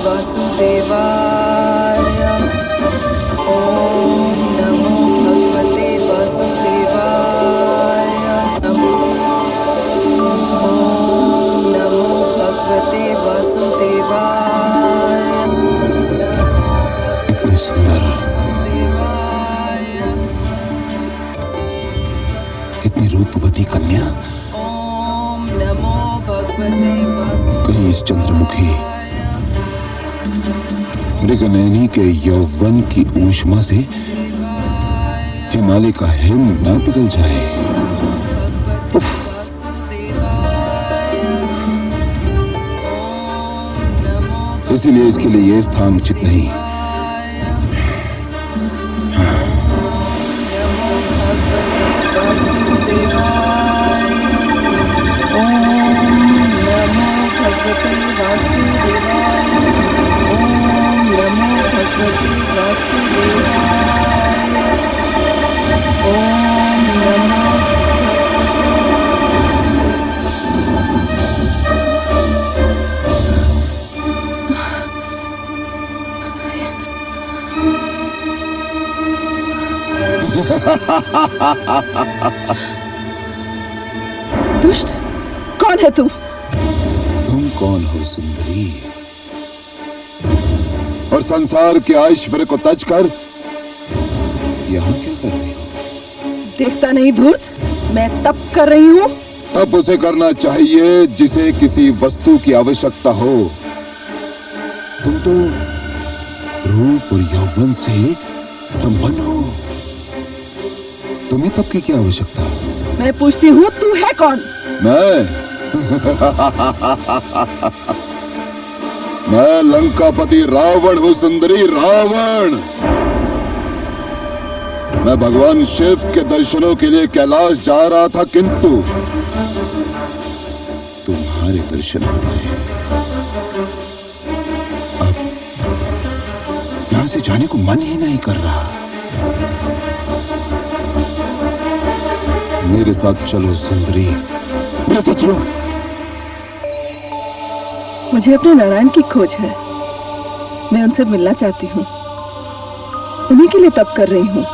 वासुदेवाय। ओम नमो भगवते वासुदेवाय नमो। ओम नमो भगवते वासुदेवाय। इतनी सुंदर, इतनी रूपवती कन्या ओम नमो भगवते वासुदेवाय। कहीं इस चंद्रमुखी मृगनयनी के यौवन की ऊष्मा से हिमालय का हिम ना पिघल जाए। उफ। इसीलिए इसके लिए यह स्थान उचित नहीं। दुष्ट, कौन है तू? तुम कौन हो सुंदरी? और संसार के ऐश्वर्य को तज कर यहाँ क्या कर रही हो? देखता नहीं धूर्त, मैं तप कर रही हूँ। तब उसे करना चाहिए जिसे किसी वस्तु की आवश्यकता हो। तुम तो रूप और यौवन से संपन्न हो, तुम्हें तब की क्या आवश्यकता? मैं पूछती हूँ, तू है कौन? मैं मैं लंकापति रावण हूँ सुंदरी, रावण। मैं भगवान शिव के दर्शनों के लिए कैलाश जा रहा था, किंतु तुम्हारे दर्शन हो गए। अब यहां से जाने को मन ही नहीं कर रहा। मेरे साथ चलो सुंदरी, मेरे साथ चलो। मुझे अपने नारायण की खोज है। मैं उनसे मिलना चाहती हूँ, उन्हीं के लिए तप कर रही हूँ।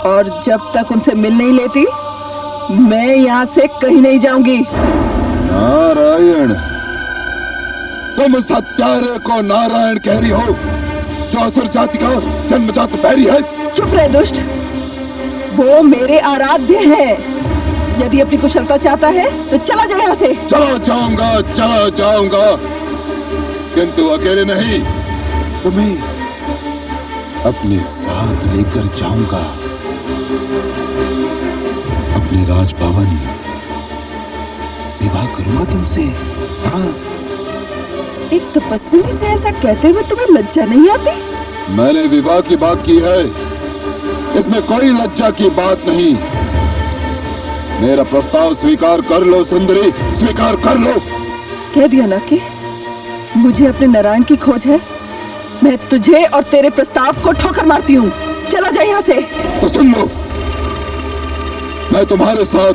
और जब तक उनसे मिल नहीं लेती, मैं यहाँ से कहीं नहीं जाऊंगी। नारायण? तुम सत्यारे को नारायण कह रही हो, जो असुर जाति का जन्मजात बैरी है? चुप रहे दुष्ट, वो मेरे आराध्य हैं। यदि अपनी कुशलता चाहता है तो चला जाए यहाँ से। चला जाऊंगा, किंतु अकेले नहीं, तुम्हें अपने साथ लेकर जाऊंगा। अपने राजभवन विवाह करूंगा तुमसे। हाँ। एक तपस्विनी से ऐसा कहते हुए तुम्हें लज्जा नहीं आती? मैंने विवाह की बात की है, इसमें कोई लज्जा की बात नहीं। मेरा प्रस्ताव स्वीकार कर लो सुंदरी, स्वीकार कर लो। कह दिया ना कि मुझे अपने नारायण की खोज है। मैं तुझे और तेरे प्रस्ताव को ठोकर मारती हूँ। चला जा यहाँ से। तो सुन लो, मैं तुम्हारे साथ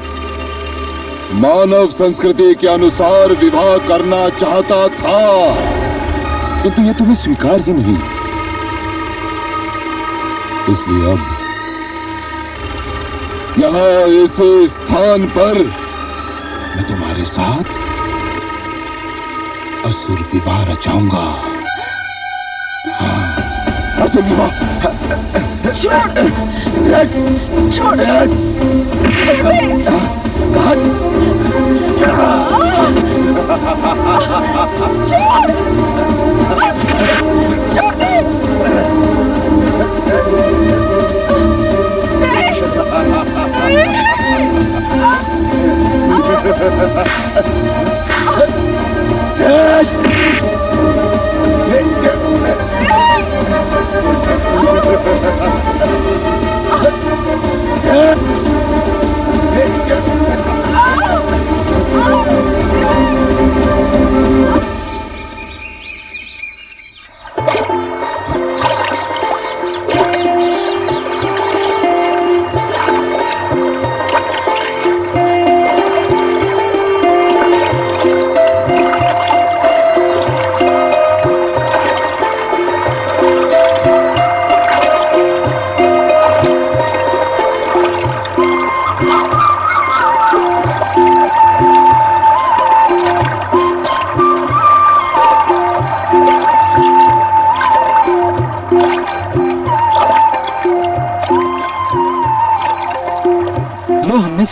मानव संस्कृति के अनुसार विवाह करना चाहता था, किंतु ये तुम्हें स्वीकार ही नहीं। इसलिए अब यहाँ इस स्थान पर मैं तुम्हारे साथ असुर विवाह रचाऊंगा। हाँ, असुर विवाह। छोड़ दे। छोड़ दे। छोड़ दे।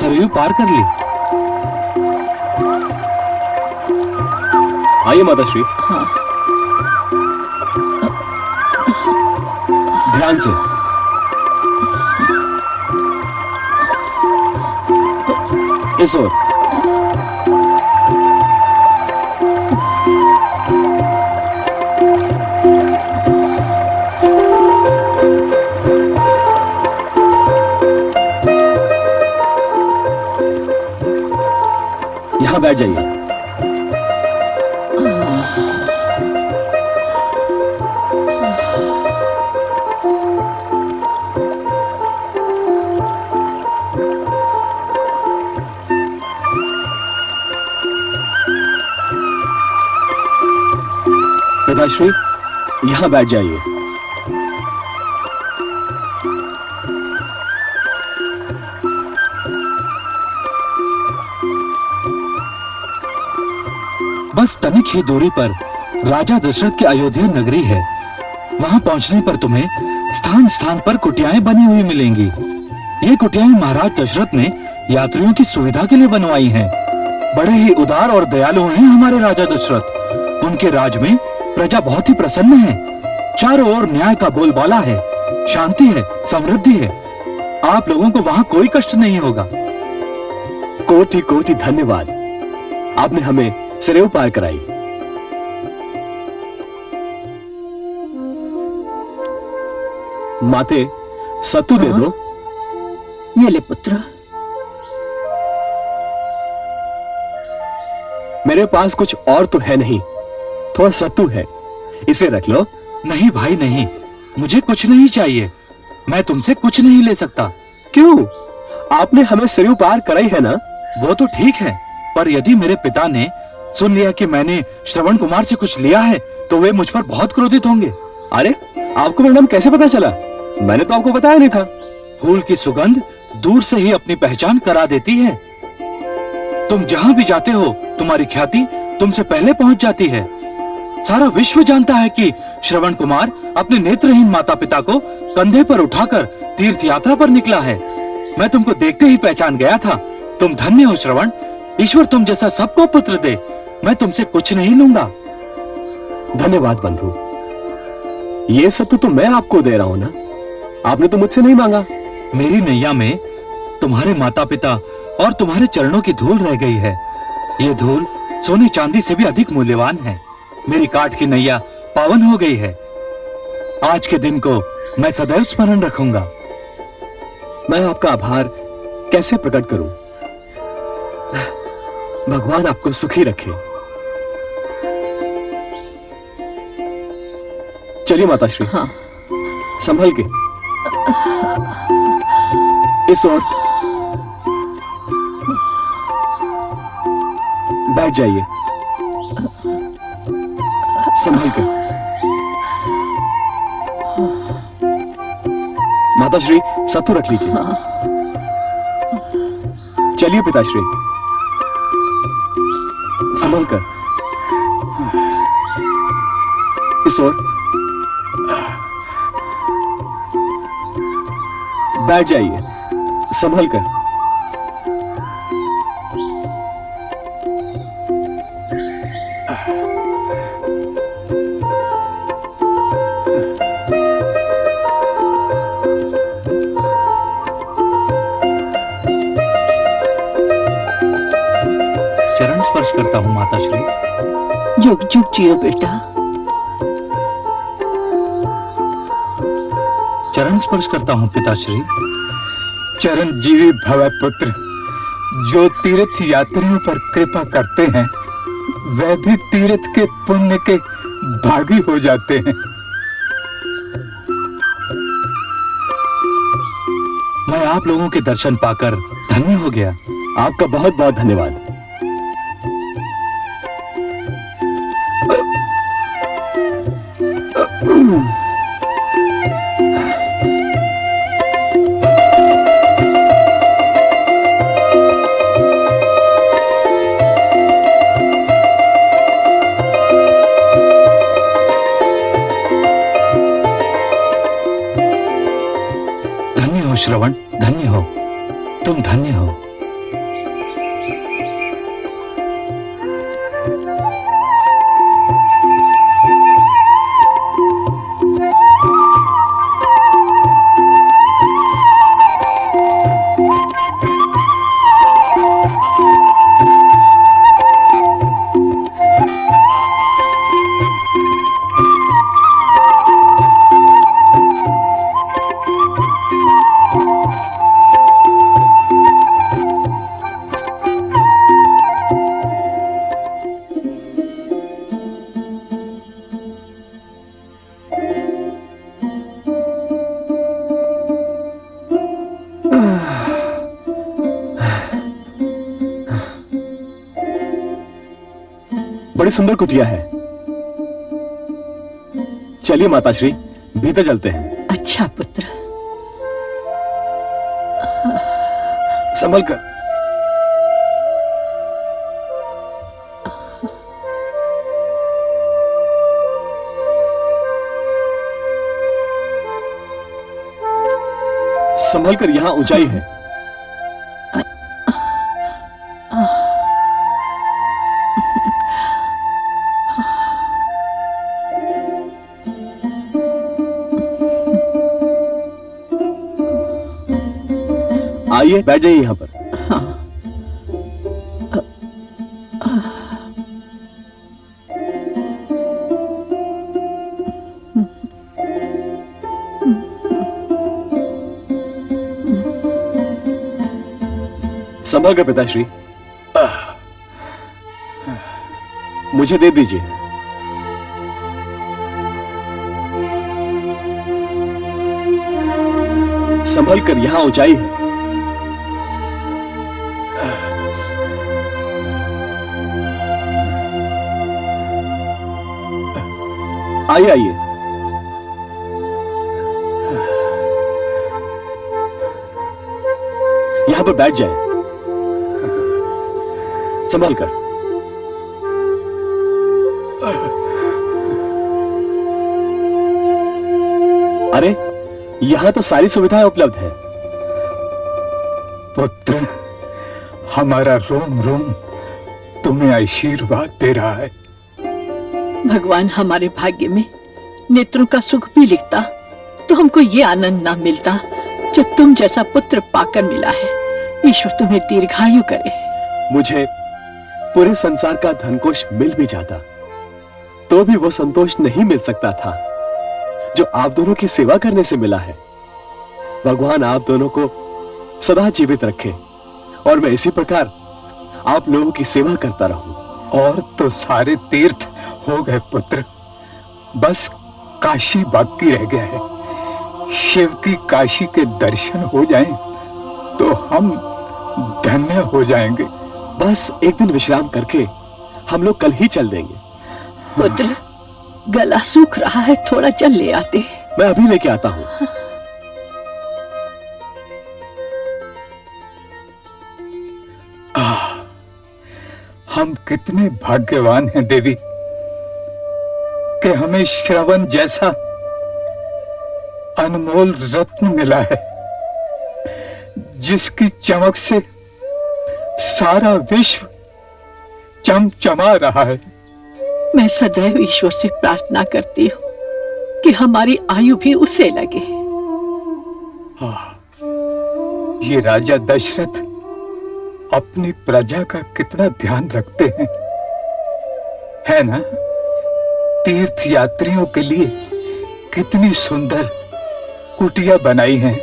सरयू पार कर ली। आइए माताश्री। ध्यान से। इस ओर। यहां बैठ जाइए। पिताश्री, यहां बैठ जाइए। बस तनिक ही दूरी पर राजा दशरथ की अयोध्या नगरी है। वहां पहुंचने पर तुम्हें स्थान स्थान पर कुटियाएं बनी हुई मिलेंगी। ये कुटियाएं महाराज दशरथ ने यात्रियों की सुविधा के लिए बनवाई हैं। बड़े ही उदार और दयालु हैं हमारे राजा दशरथ। उनके राज में प्रजा बहुत ही प्रसन्न है। चारों ओर न्याय का बोलबाला है, शांति है, समृद्धि है। आप लोगों को वहां कोई कष्ट नहीं होगा। कोटि कोटि धन्यवाद, आपने हमें सरयू पार कराई। माते, सत्तू दे दो। ये ले पुत्र। मेरे पास कुछ और तो है नहीं, थोड़ा सत्तू है, इसे रख लो। नहीं भाई नहीं, मुझे कुछ नहीं चाहिए। मैं तुमसे कुछ नहीं ले सकता। क्यों? आपने हमें सरयू पार कराई है ना। वो तो ठीक है, पर यदि मेरे पिता ने सुन लिया कि मैंने श्रवण कुमार से कुछ लिया है तो वे मुझ पर बहुत क्रोधित होंगे। अरे, आपको मेरा नाम कैसे पता चला? मैंने तो आपको बताया नहीं था। फूल की सुगंध दूर से ही अपनी पहचान करा देती है। तुम जहां भी जाते हो तुम्हारी ख्याति तुमसे पहले पहुंच जाती है। सारा विश्व जानता है कि श्रवण कुमार अपने नेत्रहीन माता पिता को कंधे पर उठाकर तीर्थ यात्रा पर निकला है। मैं तुमको देखते ही पहचान गया था। तुम धन्य हो श्रवण। ईश्वर तुम जैसा सबको पुत्र दे। मैं तुमसे कुछ नहीं लूंगा। धन्यवाद बंधु। ये सत्तू तो मैं आपको दे रहा हूं ना, आपने तो मुझसे नहीं मांगा। मेरी नैया में तुम्हारे माता पिता और तुम्हारे चरणों की धूल रह गई है। ये धूल सोने चांदी से भी अधिक मूल्यवान है। मेरी काठ की नैया पावन हो गई है। आज के दिन को मैं सदैव स्मरण रखूंगा। मैं आपका आभार कैसे प्रकट करूं? भगवान आपको सुखी रखे। चलिए माताश्री। हाँ। संभल के। इस ओर। बैठ जाइए। संभल के। माताश्री, सत्तू रख लीजिए। चलिए पिताश्री, संभल कर। इस ओर। बैठ जाइए, संभल कर। चरण स्पर्श करता हूँ माताश्री। जुग जुग जियो बेटा। चरण स्पर्श करता हूँ पिताश्री। चिरंजीवी भव पुत्र। जो तीर्थ यात्रियों पर कृपा करते हैं वह भी तीर्थ के पुण्य के भागी हो जाते हैं। मैं आप लोगों के दर्शन पाकर धन्य हो गया। आपका बहुत बहुत धन्यवाद। श्रवण, धन्य हो। तुम धन्य हो। सुंदर कुटिया है। चलिए माताश्री, भीतर चलते हैं। अच्छा पुत्र। संभल कर। संभल कर, यहां ऊंचाई है। आइए, बैठ जाइए यहां पर। संभल कर पिताश्री, मुझे दे दीजिए। संभल कर, यहां ऊंचाई है। आइए आइए। यहां पर बैठ जाए। संभल कर। अरे, यहां तो सारी सुविधाएं उपलब्ध है। पुत्र, हमारा रोम रोम तुम्हें आशीर्वाद दे रहा है। भगवान हमारे भाग्य में नेत्रों का सुख भी लिखता तो हमको ये आनंद ना मिलता जो तुम जैसा पुत्र पाकर मिला है। ईश्वर तुम्हें दीर्घायु करे। मुझे पूरे संसार का धनकोष मिल भी जाता तो भी वो संतोष नहीं मिल सकता था जो आप दोनों की सेवा करने से मिला है। भगवान आप दोनों को सदा जीवित रखे और मैं इसी प्रकार आप लोगों की सेवा करता रहूं। और तो सारे तीर्थ हो गए पुत्र, बस काशी बाकी रह गया है। शिव की काशी के दर्शन हो जाएं तो हम धन्य हो जाएंगे। बस एक दिन विश्राम करके हम लोग कल ही चल देंगे। पुत्र, गला सूख रहा है, थोड़ा जल ले आते। मैं अभी लेके आता हूं। हम कितने भाग्यवान हैं देवी कि हमें श्रवण जैसा अनमोल रत्न मिला है जिसकी चमक से सारा विश्व चमचमा रहा है। मैं सदैव ईश्वर से प्रार्थना करती हूँ कि हमारी आयु भी उसे लगे। ये राजा दशरथ अपनी प्रजा का कितना ध्यान रखते हैं, है ना? तीर्थ यात्रियों के लिए कितनी सुंदर कुटिया बनाई हैं।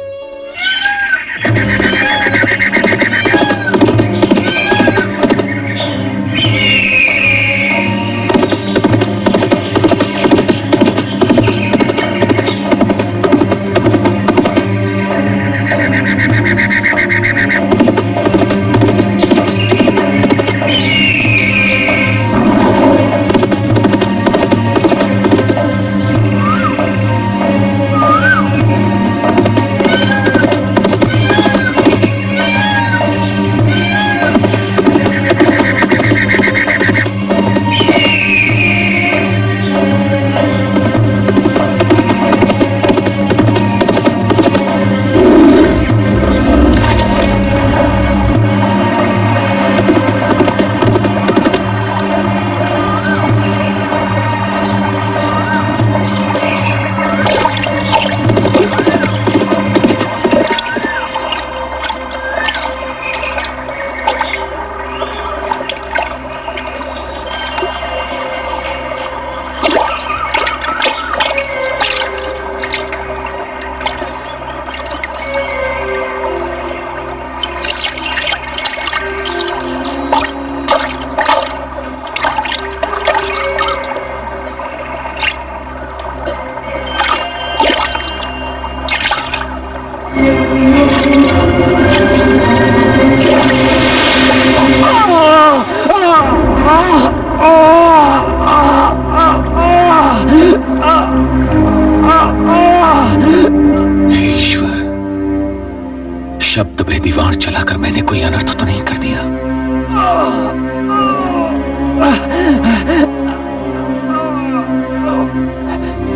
शब्द भेदी वाण चलाकर मैंने कोई अनर्थ तो नहीं कर दिया?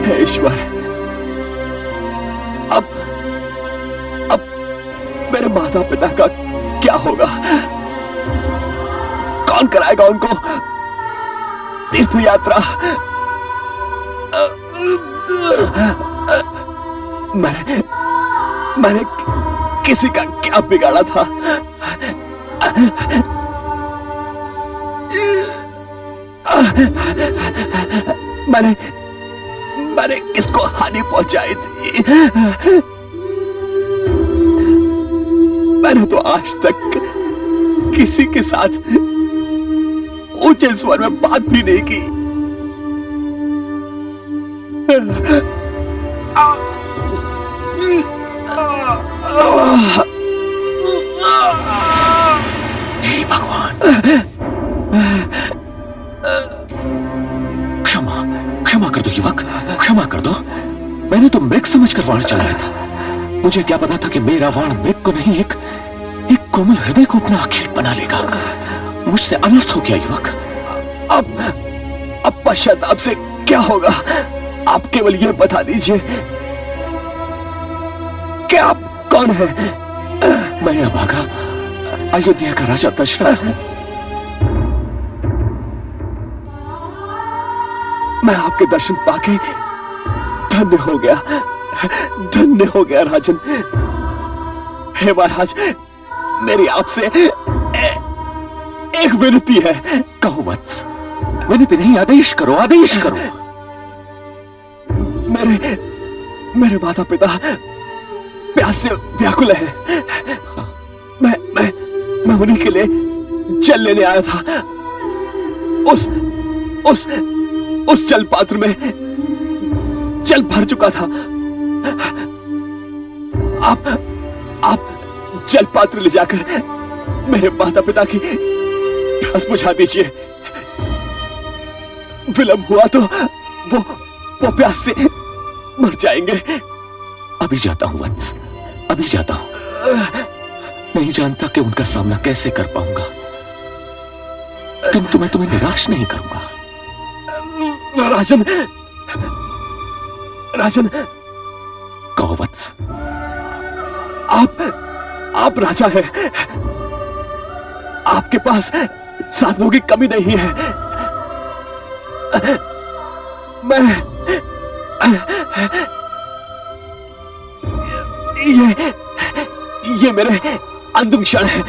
हे ईश्वर, अब मेरे माता पिता का क्या होगा? कौन कराएगा उनको तीर्थ यात्रा? मैंने किसी का क्या बिगाड़ा था? मैंने किसको हानि पहुंचाई थी? मैंने तो आज तक किसी के साथ ऊंचे स्वर में बात भी नहीं की। हे भगवान, क्षमा कर दो युवक, क्षमा कर दो। मैंने तो मृग समझकर वाण चलाया था। मुझे क्या पता था कि मेरा वाण मृग को नहीं, एक कोमल हृदय को अपना आखेट बना लेगा। मुझसे अनर्थ हो गया युवक। अब पश्चाताप से क्या होगा? आप केवल यह बता दीजिए कि आप कौन है? मैं अभागा अयोध्या का राजा दशरथ हूं। मैं आपके दर्शन पाके धन्य हो गया, धन्य हो गया राजन। हे महाराज, मेरी आपसे एक विनती है। कहो वत्स, विनती नहीं, आदेश करो, आदेश करो। मेरे माता पिता प्यास से व्याकुल है। मैं उन्हीं के लिए जल लेने आया था। उस जल पात्र में जल भर चुका था। आप जल पात्र ले जाकर मेरे माता पिता की प्यास बुझा दीजिए। विलंब हुआ तो वो प्यास से मर जाएंगे। अभी जाता हूं वत्स, अभी जाता हूं। नहीं जानता कि उनका सामना कैसे कर पाऊंगा, किंतु मैं तुम्हें निराश नहीं करूंगा। राजन, कहो वत्स। आप राजा हैं। आपके पास साधनों की कमी नहीं है। ये मेरे अंतिम क्षण है।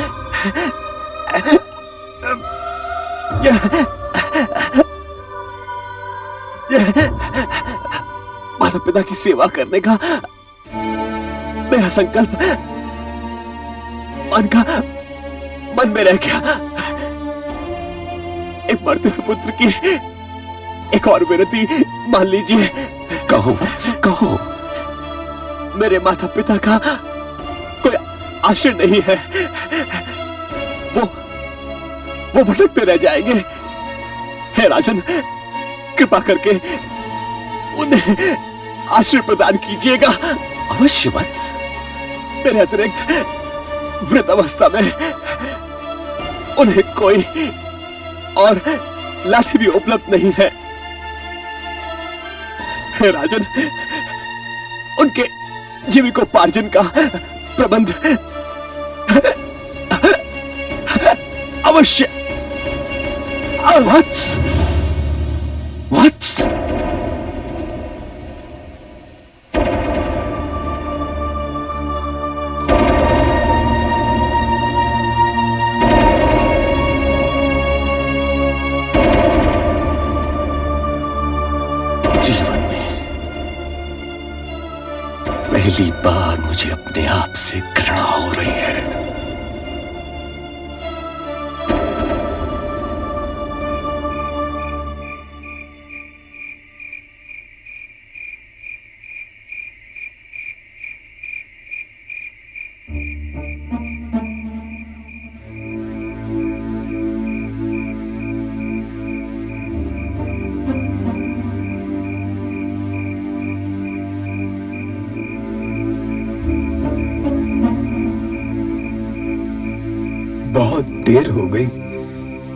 माता पिता की सेवा करने का मेरा संकल्प मन में रह गया। एक मरते हुए पुत्र की एक और विनती मान लीजिए। कहो वत्स, कहो। मेरे माता पिता का कोई आश्रय नहीं है। वो भटकते रह जाएंगे। हे राजन, कृपा करके उन्हें आश्रय प्रदान कीजिएगा। अवश्य वत्स। मेरे अतिरिक्त वृद्ध अवस्था में उन्हें कोई और लाठी भी उपलब्ध नहीं है। हे राजन, उनके जीविकोपार्जन का प्रबंध अवश्य। वत्स, वत्स। जीवन में पहली बार मुझे अपने आप से घृणा हो रही है। बहुत देर हो गई,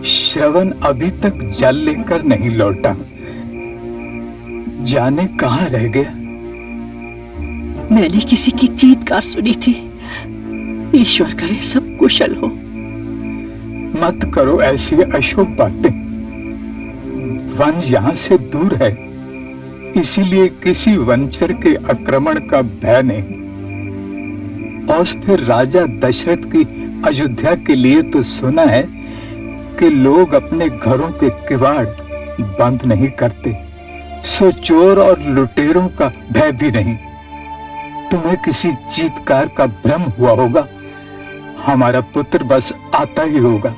श्रवण अभी तक जल लेकर नहीं लौटा। जाने कहाँ रह गया। मैंने किसी की चीत्कार सुनी थी। ईश्वर करे सब कुशल हो। मत करो ऐसी अशुभ बातें। वन यहाँ से दूर है, इसीलिए किसी वनचर के आक्रमण का भय नहीं। और फिर राजा दशरथ की अयोध्या के लिए तो सुना है कि लोग अपने घरों के किवाड़ बंद नहीं करते, सो चोर और लुटेरों का भय भी नहीं। तुम्हें किसी चीत्कार का भ्रम हुआ होगा। हमारा पुत्र बस आता ही होगा।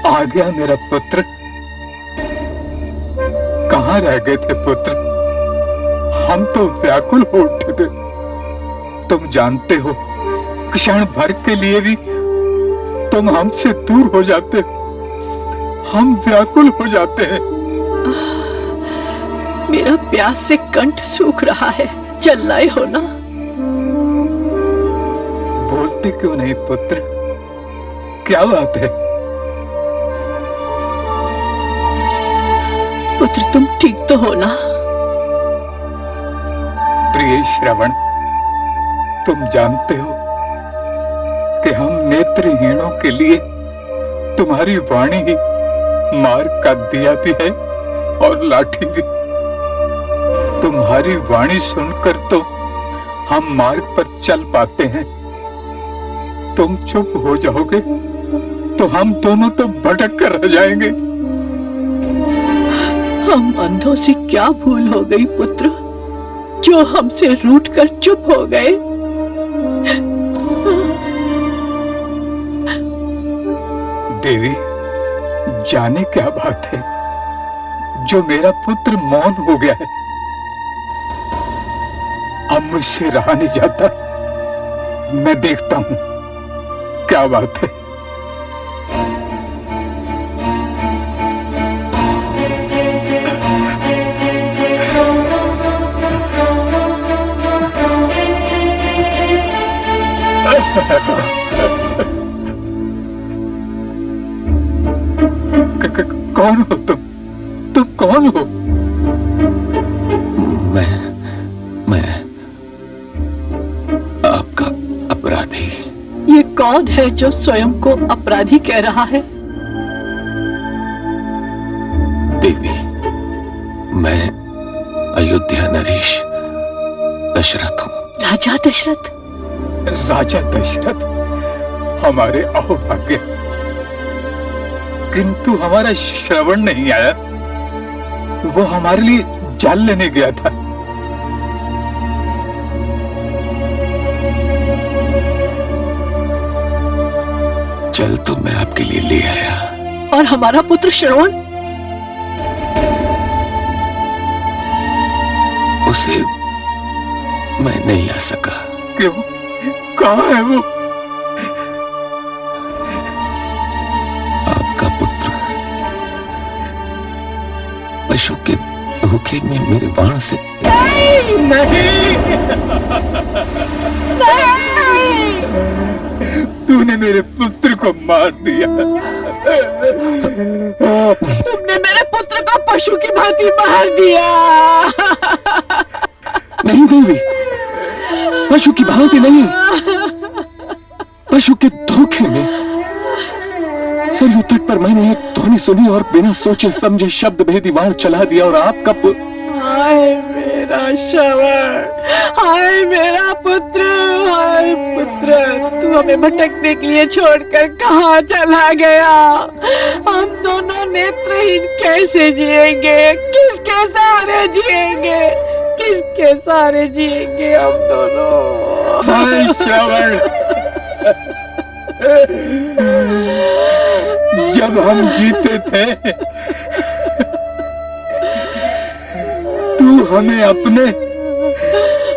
आ गया मेरा पुत्र। कहाँ रह गए थे पुत्र? हम तो व्याकुल हो उठे थे। तुम जानते हो, क्षण भर के लिए भी तुम हमसे दूर हो जाते, हम व्याकुल हो जाते हैं। मेरा प्यास से कंठ सूख रहा है, चल लाए हो ना। बोलते क्यों नहीं पुत्र? क्या बात है? पुत्र तुम ठीक तो हो ना? प्रिय श्रवण, तुम जानते हो कि हम नेत्रहीनों के लिए तुम्हारी वाणी ही मार्ग का दिया भी है और लाठी भी। तुम्हारी वाणी सुनकर तो हम मार्ग पर चल पाते हैं। तुम चुप हो जाओगे तो हम दोनों तो भटक कर रह जाएंगे। हम अंधों से क्या भूल हो गई पुत्र, जो हमसे रूठ कर चुप हो गए। देवी, जाने क्या बात है जो मेरा पुत्र मौन हो गया है। अब मुझसे रहा नहीं जाता। मैं देखता हूं क्या बात है। कौन हो तुम? तुम कौन हो? मैं आपका अपराधी। ये कौन है जो स्वयं को अपराधी कह रहा है? देवी, मैं अयोध्या नरेश दशरथ हूँ। राजा दशरथ? राजा दशरथ हमारे अहोभाग्य, किंतु हमारा श्रवण नहीं आया। वो हमारे लिए जल लेने गया था। जल तो मैं आपके लिए ले आया। और हमारा पुत्र श्रवण? उसे मैं नहीं ला सका। क्यों? कहाँ है वो? आपका पुत्र पशु के धोखे में मेरे बाण से। नहीं, तूने मेरे पुत्र को मार दिया। तुमने मेरे पुत्र को पशु की भांति मार दिया। नहीं देवी, पशु की भांति नहीं, पशु के धोखे में। सरयू तट पर मैंने एक ध्वनि सुनी और बिना सोचे समझे शब्द भेदी वाण चला दिया और आपका हाय मेरा श्रवण, हाय मेरा पुत्र, हाय पुत्र, तू हमें भटकने के लिए छोड़कर कहाँ चला गया? हम दोनों नेत्रहीन कैसे जिएंगे? किसके सहारे जिएंगे? किसके सहारे जिएंगे हम दोनों? हाय श्रवण, जब हम जीते थे तू हमें अपने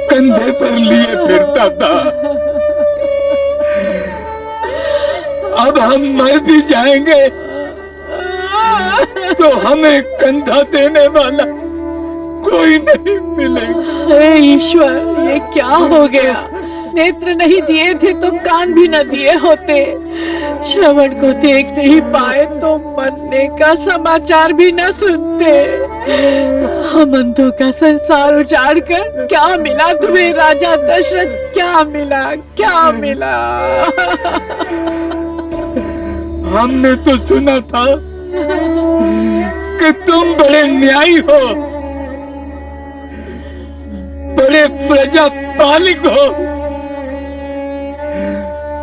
कंधे पर लिए फिरता था। अब हम मर भी जाएंगे तो हमें कंधा देने वाला कोई नहीं मिलेगा। हे ईश्वर, ये क्या हो गया? नेत्र नहीं दिए थे तो कान भी न दिए होते, श्रवण को देख नहीं पाए तो मरने का समाचार भी न सुनते। हम अंधों का संसार उजाड़ कर क्या मिला तुम्हें राजा दशरथ? क्या मिला, क्या मिला? हमने तो सुना था कि तुम बड़े न्यायी हो, बड़े प्रजापालक हो,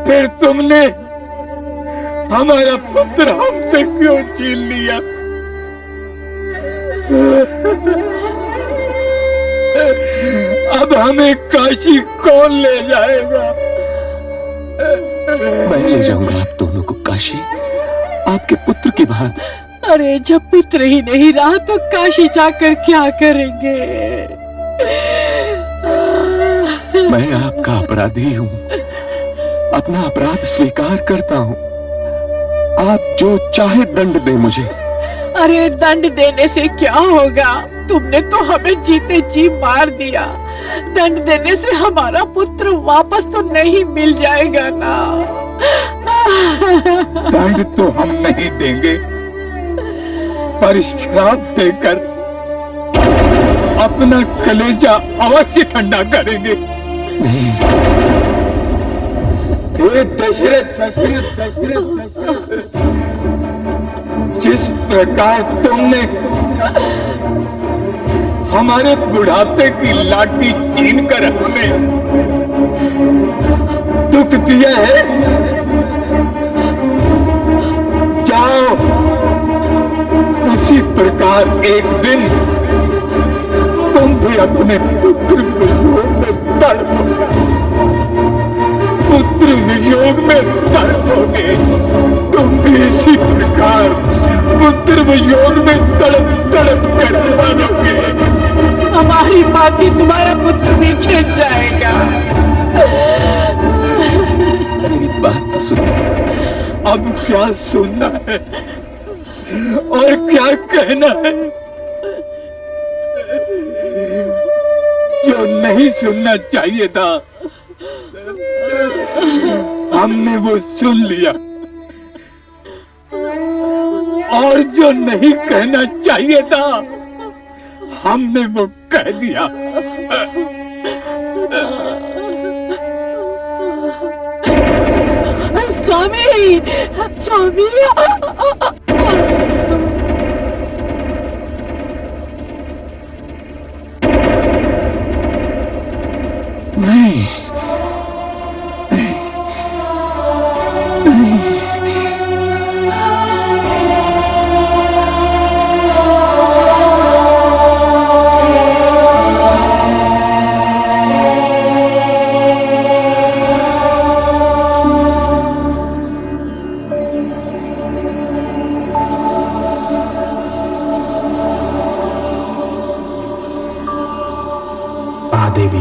फिर तुमने हमारा पुत्र हमसे क्यों छीन लिया? अब हमें काशी कौन ले जाएगा? मैं ले जाऊंगा आप दोनों को काशी, आपके पुत्र की बात। अरे जब पुत्र ही नहीं रहा तो काशी जाकर क्या करेंगे? मैं आपका अपराधी हूँ, अपना अपराध स्वीकार करता हूँ। आप जो चाहे दंड दें मुझे। अरे दंड देने से क्या होगा? तुमने तो हमें जीते जी मार दिया। दंड देने से हमारा पुत्र वापस तो नहीं मिल जाएगा ना। दंड तो हम नहीं देंगे, पर श्राप देकर अपना कलेजा अवश्य ठंडा करेंगे। नहीं, हे दशरथ, जिस प्रकार तुमने हमारे बुढ़ापे की लाठी छीन कर हमें दुख दिया है, जाओ उसी प्रकार एक दिन तुम भी अपने पुत्र वियोग में तड़पोगे, पुत्र वियोग में तड़पोगे। तुम भी इसी प्रकार पुत्र वियोग में तड़प तड़प कर मरोगे। हमारी माटी तुम्हारा पुत्र भी छिन जाएगा। मेरी बात तो सुनो। अब क्या सुनना है और क्या कहना है? जो नहीं सुनना चाहिए था हमने वो सुन लिया, और जो नहीं कहना चाहिए था हमने वो कह दिया। स्वामी, स्वामी, नहीं, देवी,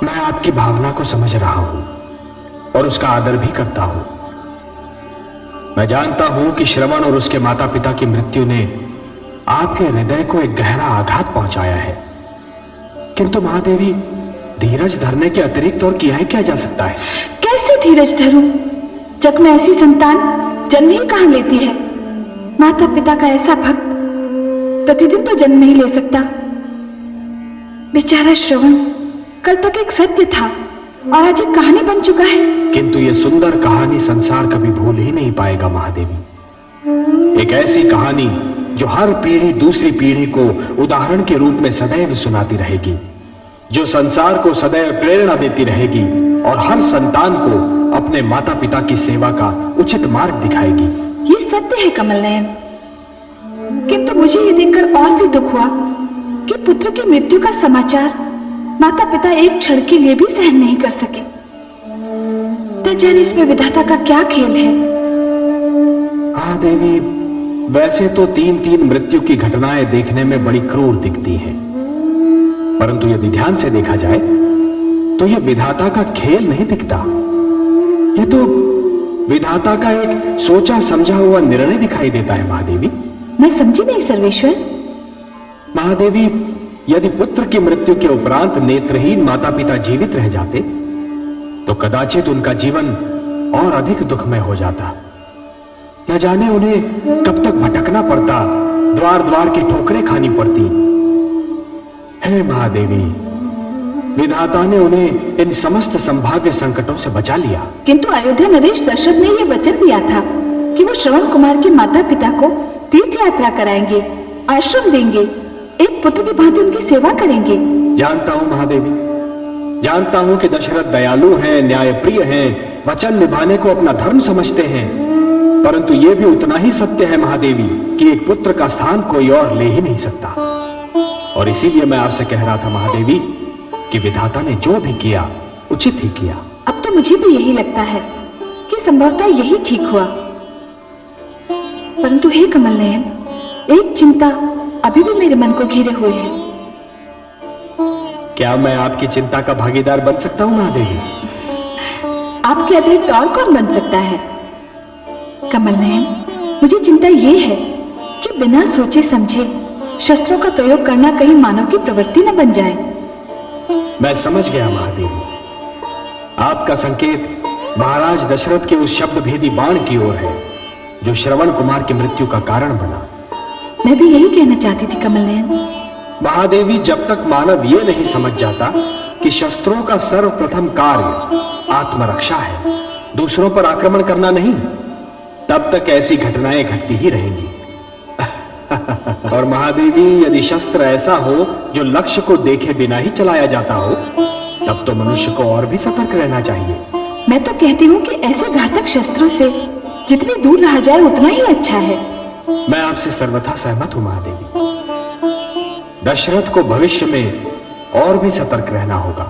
मैं आपकी भावना को समझ रहा हूं और उसका आदर भी करता हूं। मैं जानता हूं कि श्रवण और उसके माता पिता की मृत्यु ने आपके हृदय को एक गहरा आघात पहुंचाया है, किंतु महादेवी, धीरज धरने के अतिरिक्त और किया ही क्या जा सकता है? कैसे धीरज धरूं? जग में ऐसी संतान जन्म ही कहां लेती है? माता पिता का ऐसा भक्त प्रतिदिन तो जन्म नहीं ले सकता। बेचारा श्रवण कल तक एक सत्य था और आज एक कहानी बन चुका है। किंतु यह सुंदर कहानी संसार कभी भूल ही नहीं पाएगा महादेवी। एक ऐसी कहानी जो हर पीढ़ी दूसरी पीढ़ी को उदाहरण के रूप में सदैव सुनाती रहेगी, जो संसार को सदैव प्रेरणा देती रहेगी और हर संतान को अपने माता पिता की सेवा का उचित मार्ग दिखाएगी। ये सत्य है कमल नयन, किंतु मुझे ये देखकर और भी दुख हुआ कि पुत्र की मृत्यु का समाचार माता पिता एक क्षण के लिए भी सहन नहीं कर सके। जाने इसमें विधाता का क्या खेल है। हाँ देवी, वैसे तो 3-3 मृत्यु की घटनाएं देखने में बड़ी क्रूर दिखती हैं, परंतु यदि ध्यान से देखा जाए तो यह विधाता का खेल नहीं दिखता। यह तो विधाता का एक सोचा समझा हुआ निर्णय दिखाई देता है महादेवी। मैं समझी नहीं सर्वेश्वर। महादेवी, यदि पुत्र की मृत्यु के उपरांत नेत्रहीन माता पिता जीवित रह जाते तो कदाचित उनका जीवन और अधिक दुखमय हो जाता। न जाने उन्हें कब तक भटकना पड़ता, द्वार द्वार की ठोकरें खानी पड़ती। हे महादेवी, विधाता ने उन्हें इन समस्त संभाव्य संकटों से बचा लिया। किंतु अयोध्या नरेश दशरथ ने यह वचन दिया था कि वो श्रवण कुमार के माता पिता को तीर्थ यात्रा कराएंगे, आश्रम देंगे, एक पुत्र की भांति उनकी सेवा करेंगे। जानता हूं महादेवी, जानता हूं कि दशरथ दयालु हैं, न्यायप्रिय हैं, वचन निभाने को अपना धर्म समझते हैं, परंतु यह भी उतना ही सत्य है महादेवी कि एक पुत्र का स्थान कोई और ले ही नहीं सकता। और इसीलिए मैं आपसे कह रहा था महादेवी कि विधाता ने जो भी किया उचित ही किया। अब तो मुझे भी यही लगता है कि संभवतः यही ठीक हुआ। परंतु हे कमल नयन, एक चिंता अभी भी मेरे मन को घेरे हुए है। क्या मैं आपकी चिंता का भागीदार बन सकता हूं महादेवी? आपके अतिरिक्त और कौन बन सकता है? कमल नयन, मुझे चिंता यह है कि बिना सोचे समझे शस्त्रों का प्रयोग करना कहीं मानव की प्रवृत्ति न बन जाए। मैं समझ गया महादेवी, आपका संकेत महाराज दशरथ के उस शब्द भेदी बाण की ओर है जो श्रवण कुमार की मृत्यु का कारण बना। मैं भी यही कहना चाहती थी कमल नयन। महादेवी, जब तक मानव यह नहीं समझ जाता कि शस्त्रों का सर्वप्रथम कार्य आत्मरक्षा है, दूसरों पर आक्रमण करना नहीं, तब तक ऐसी घटनाएं घटती ही रहेंगी। और महादेवी, यदि शस्त्र ऐसा हो जो लक्ष्य को देखे बिना ही चलाया जाता हो, तब तो मनुष्य को और भी सतर्क रहना चाहिए। मैं तो कहती हूँ कि ऐसे घातक शस्त्रों से जितनी दूर रहा जाए उतना ही अच्छा है। मैं आपसे सर्वथा सहमत हूं महादेवी। दशरथ को भविष्य में और भी सतर्क रहना होगा।